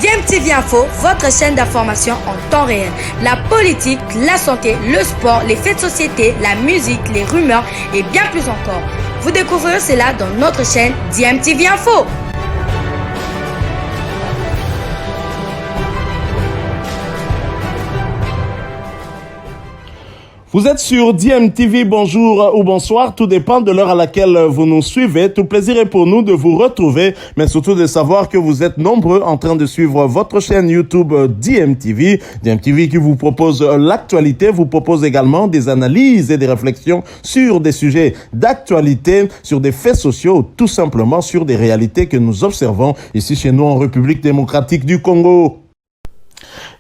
DMTV Info, votre chaîne d'information en temps réel. La politique, la santé, le sport, les faits de société, la musique, les rumeurs et bien plus encore. Vous découvrirez cela dans notre chaîne DMTV Info. Vous êtes sur DMTV, bonjour ou bonsoir, tout dépend de l'heure à laquelle vous nous suivez. Tout plaisir est pour nous de vous retrouver, mais surtout de savoir que vous êtes nombreux en train de suivre votre chaîne YouTube DMTV. DMTV qui vous propose l'actualité, vous propose également des analyses et des réflexions sur des sujets d'actualité, sur des faits sociaux, tout simplement sur des réalités que nous observons ici chez nous en République démocratique du Congo.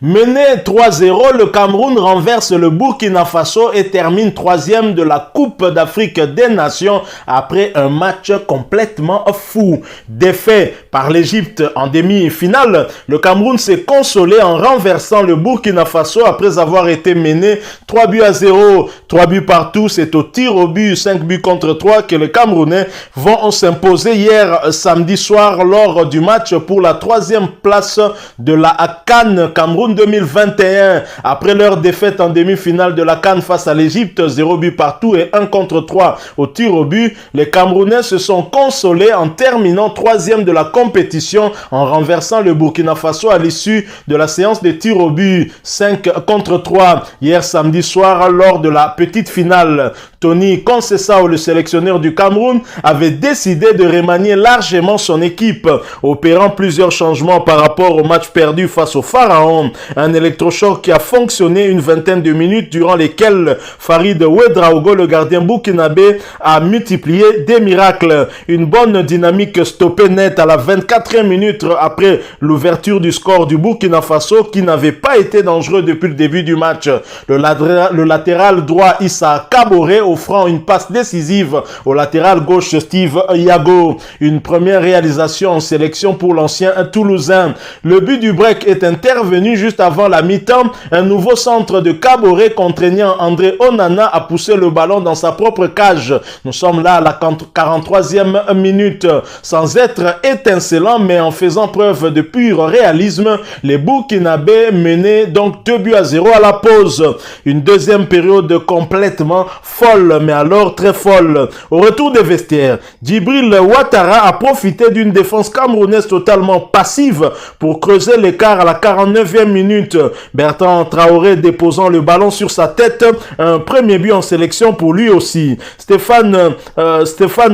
Mené 3-0, le Cameroun renverse le Burkina Faso et termine 3e de la Coupe d'Afrique des Nations après un match complètement fou. Défait par l'Égypte en demi-finale, le Cameroun s'est consolé en renversant le Burkina Faso après avoir été mené 3-0. 3 buts partout, c'est au tir au but, 5 buts contre 3 que les Camerounais vont s'imposer hier samedi soir lors du match pour la 3e place de la CAN Cameroun 2021. Après leur défaite en demi-finale de la CAN face à l'Égypte, 0 but partout et 1 contre 3 au tir au but, les Camerounais se sont consolés en terminant 3e de la compétition en renversant le Burkina Faso à l'issue de la séance de tir au but, 5 contre 3 hier samedi soir lors de la petite finale. Tony Conceição, le sélectionneur du Cameroun, avait décidé de remanier largement son équipe, opérant plusieurs changements par rapport au match perdu face au Pharaon. Un électrochoc qui a fonctionné une vingtaine de minutes durant lesquelles Farid Ouedraogo, le gardien burkinabé, a multiplié des miracles. Une bonne dynamique stoppée net à la 24e minute après l'ouverture du score du Burkina Faso qui n'avait pas été dangereux depuis le début du match. Le latéral droit Issa Kaboré offrant une passe décisive au latéral gauche Steve Yago. Une première réalisation en sélection pour l'ancien Toulousain. Le but du break est intervenu juste avant la mi-temps. Un nouveau centre de Kaboré contraignant André Onana à pousser le ballon dans sa propre cage. Nous sommes là à la 43e minute. Sans être étincelant mais en faisant preuve de pur réalisme, les Burkinabés menaient donc 2-0 à la pause. Une deuxième période complètement folle, mais alors très folle. Au retour des vestiaires, Djibril Ouattara a profité d'une défense camerounaise totalement passive pour creuser l'écart à la 49e minute. Bertrand Traoré déposant le ballon sur sa tête, un premier but en sélection pour lui aussi. Stéphane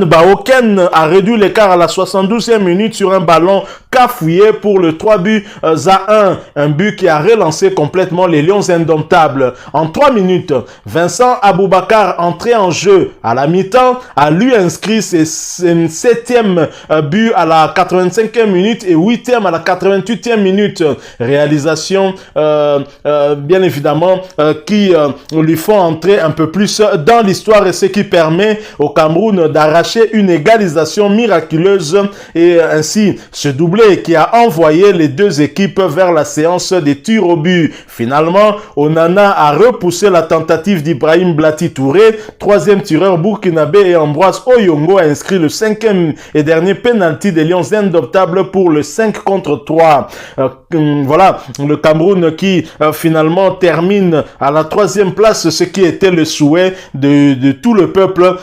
Baoken a réduit l'écart à la 72e minute sur un ballon cafouillé pour le 3 buts à 1. Un but qui a relancé complètement les Lions indomptables. En 3 minutes, Vincent Aboubakar, entré en jeu à la mi-temps, a lui inscrit ses 7e but à la 85e minute et 8e à la 88e minute. Réalisation bien évidemment qui lui font entrer un peu plus dans l'histoire et ce qui permet au Cameroun d'arracher une égalisation miraculeuse et ainsi se doubler qui a envoyé les deux équipes vers la séance des tirs au but. Finalement, Onana a repoussé la tentative d'Ibrahim Blati Touré, 3e tireur burkinabé, et Ambroise Oyongo a inscrit le 5e et dernier penalty des Lions indomptables pour le 5 contre 3. Voilà, le Cameroun qui finalement termine à la 3e place, ce qui était le souhait de tout le peuple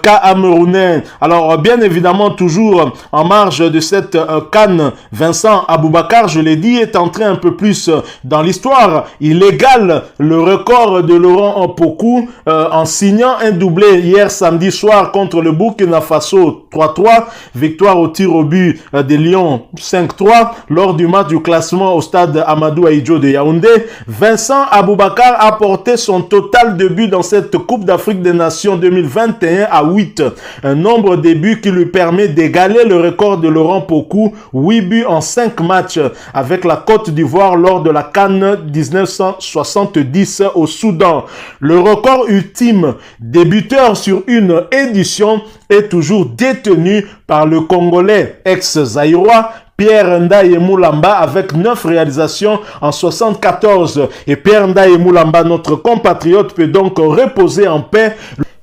camerounais. Alors bien évidemment, toujours en marge de cette CAN, Vincent Aboubakar, je l'ai dit, est entré un peu plus dans l'histoire. Il égale le record de Laurent Pokou en signant un doublé hier samedi soir contre le Burkina Faso 3-3, victoire au tir au but des Lions 5-3 lors du match du classement au stade Amadou Ahidjo de Yaoundé. Vincent Aboubakar a porté son total de buts dans cette Coupe d'Afrique des Nations 2021 à 8, un nombre de buts qui lui permet d'égaler le record de Laurent Pokou, 8 buts en 5 matchs avec la Côte d'Ivoire lors de la CAN 1970 au Soudan. Le record ultime des buteurs sur une édition est toujours détenu par le Congolais ex-zaïrois Pierre Ndaye Moulamba avec 9 réalisations en 74. Et Pierre Ndaye Moulamba, notre compatriote, peut donc reposer en paix.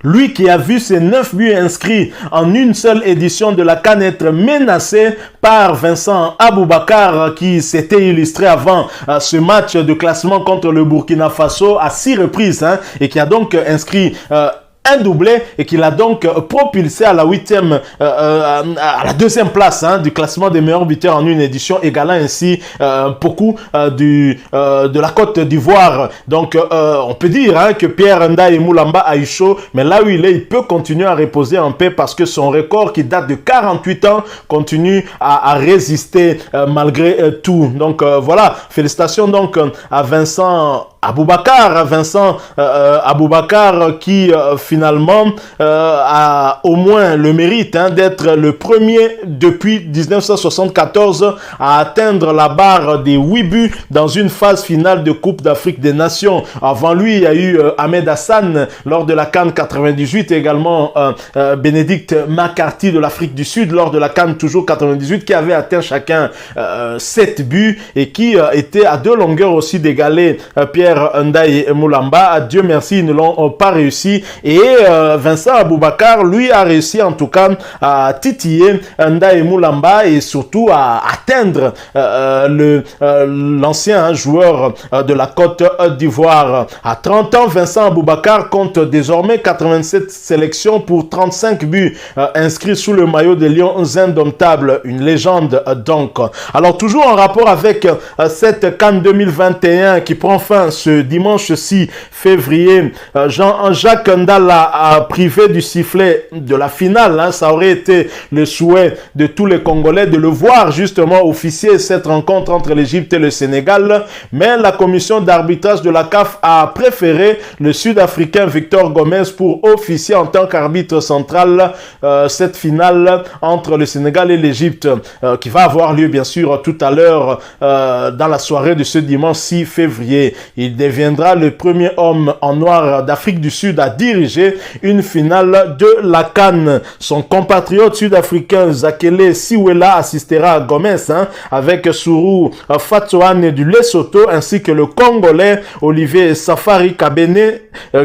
Lui qui a vu ses 9 buts inscrits en une seule édition de la CAN être menacé par Vincent Aboubakar qui s'était illustré avant ce match de classement contre le Burkina Faso à 6 reprises et qui a donc inscrit un doublé et qui l'a donc propulsé à la à la deuxième place du classement des meilleurs buteurs en une édition, égalant ainsi beaucoup de la Côte d'Ivoire. Donc on peut dire que Pierre Ndaye Moulamba a eu chaud, mais là où il est, il peut continuer à reposer en paix parce que son record qui date de 48 ans continue à résister malgré tout. Donc voilà, félicitations donc à Vincent Aboubakar, Aboubakar qui finalement a au moins le mérite d'être le premier depuis 1974 à atteindre la barre des 8 buts dans une phase finale de Coupe d'Afrique des Nations. Avant lui, il y a eu Ahmed Hassan lors de la CAN 98, également Bénédicte McCarthy de l'Afrique du Sud lors de la CAN toujours 98 qui avait atteint chacun 7 buts et qui était à 2 longueurs aussi d'égaler Pierre Ndaye Moulamba. Dieu merci, ils ne l'ont pas réussi. Et Vincent Aboubakar, lui, a réussi en tout cas à titiller Ndaye Moulamba et surtout à atteindre l'ancien joueur de la Côte d'Ivoire. À 30 ans, Vincent Aboubakar compte désormais 87 sélections pour 35 buts inscrits sous le maillot des Lions Indomptables. Une légende donc. Alors toujours en rapport avec cette CAN 2021 qui prend fin ce dimanche 6 février, Jean-Jacques Ndala a privé du sifflet de la finale. Ça aurait été le souhait de tous les Congolais de le voir justement officier cette rencontre entre l'Égypte et le Sénégal. Mais la commission d'arbitrage de la CAF a préféré le Sud-Africain Victor Gomez pour officier en tant qu'arbitre central cette finale entre le Sénégal et l'Égypte qui va avoir lieu bien sûr tout à l'heure dans la soirée de ce dimanche 6 février. Il deviendra le premier homme en noir d'Afrique du Sud à diriger une finale de la CAN. Son compatriote sud-africain Zakele Siwela assistera à Gomez avec Sourou Fatsoane du Lesotho ainsi que le Congolais Olivier Safari Kabene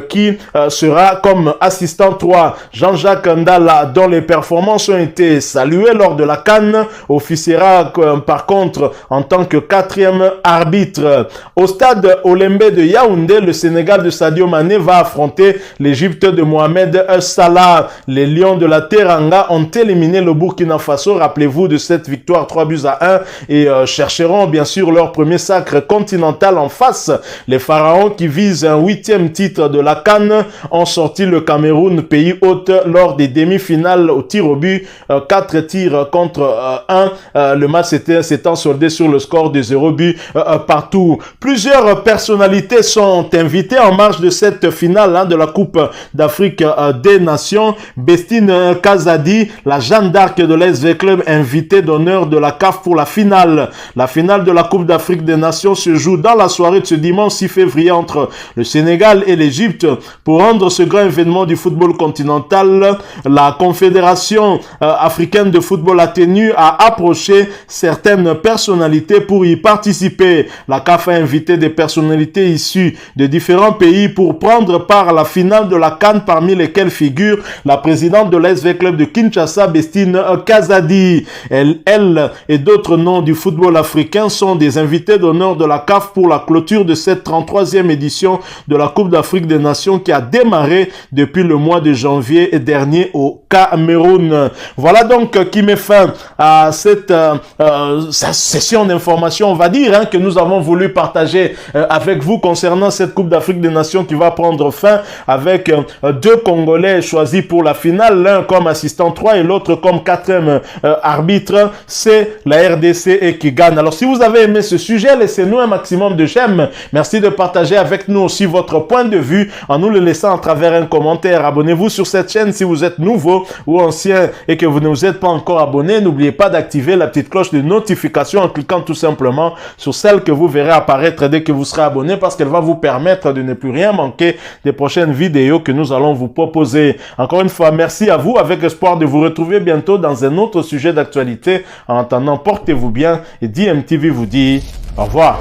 qui sera comme assistant 3. Jean-Jacques Ndala, dont les performances ont été saluées lors de la CAN, officiera par contre en tant que 4e arbitre. Au stade Olembe de Yaoundé, le Sénégal de Sadio Mané va affronter l'Égypte de Mohamed Salah. Les Lions de la Teranga ont éliminé le Burkina Faso, rappelez-vous de cette victoire 3-1 et chercheront bien sûr leur premier sacre continental en face. Les Pharaons qui visent un 8e titre de la CAN ont sorti le Cameroun, pays hôte, lors des demi-finales au tir au but, 4 tirs contre 1. Le match s'étant soldé sur le score de 0 but partout. Plusieurs personnalités sont invitées en marge de cette finale de la Coupe d'Afrique des Nations. Bestine Kazadi, la Jeanne d'Arc de l'SV Club, invitée d'honneur de la CAF pour la finale. La finale de la Coupe d'Afrique des Nations se joue dans la soirée de ce dimanche 6 février entre le Sénégal et l'Égypte. Pour rendre ce grand événement du football continental, la Confédération africaine de football a tenu à approcher certaines personnalités pour y participer. La CAF a invité des personnalités issues de différents pays pour prendre part à la finale de la CAN, parmi lesquelles figure la présidente de l'SV Club de Kinshasa, Bestine Kazadi. Elle et d'autres noms du football africain sont des invités d'honneur de la CAF pour la clôture de cette 33e édition de la Coupe d'Afrique des Nations qui a démarré depuis le mois de janvier dernier au Cameroun. Voilà donc qui met fin à cette session d'information, on va dire, que nous avons voulu partager avec vous concernant cette Coupe d'Afrique des Nations qui va prendre fin avec 2 Congolais choisis pour la finale, l'un comme assistant 3 et l'autre comme 4e arbitre. C'est la RDC et qui gagne. Alors si vous avez aimé ce sujet, laissez-nous un maximum de j'aime. Merci de partager avec nous aussi votre point de vue en nous le laissant à travers un commentaire. Abonnez-vous sur cette chaîne si vous êtes nouveau ou ancien et que vous ne vous êtes pas encore abonné. N'oubliez pas d'activer la petite cloche de notification en cliquant tout simplement sur celle que vous verrez apparaître dès que vous serez abonné, parce qu'elle va vous permettre de ne plus rien manquer des prochaines vidéos que nous allons vous proposer. Encore une fois, merci à vous, avec espoir de vous retrouver bientôt dans un autre sujet d'actualité. En attendant, portez-vous bien et DMTV vous dit au revoir.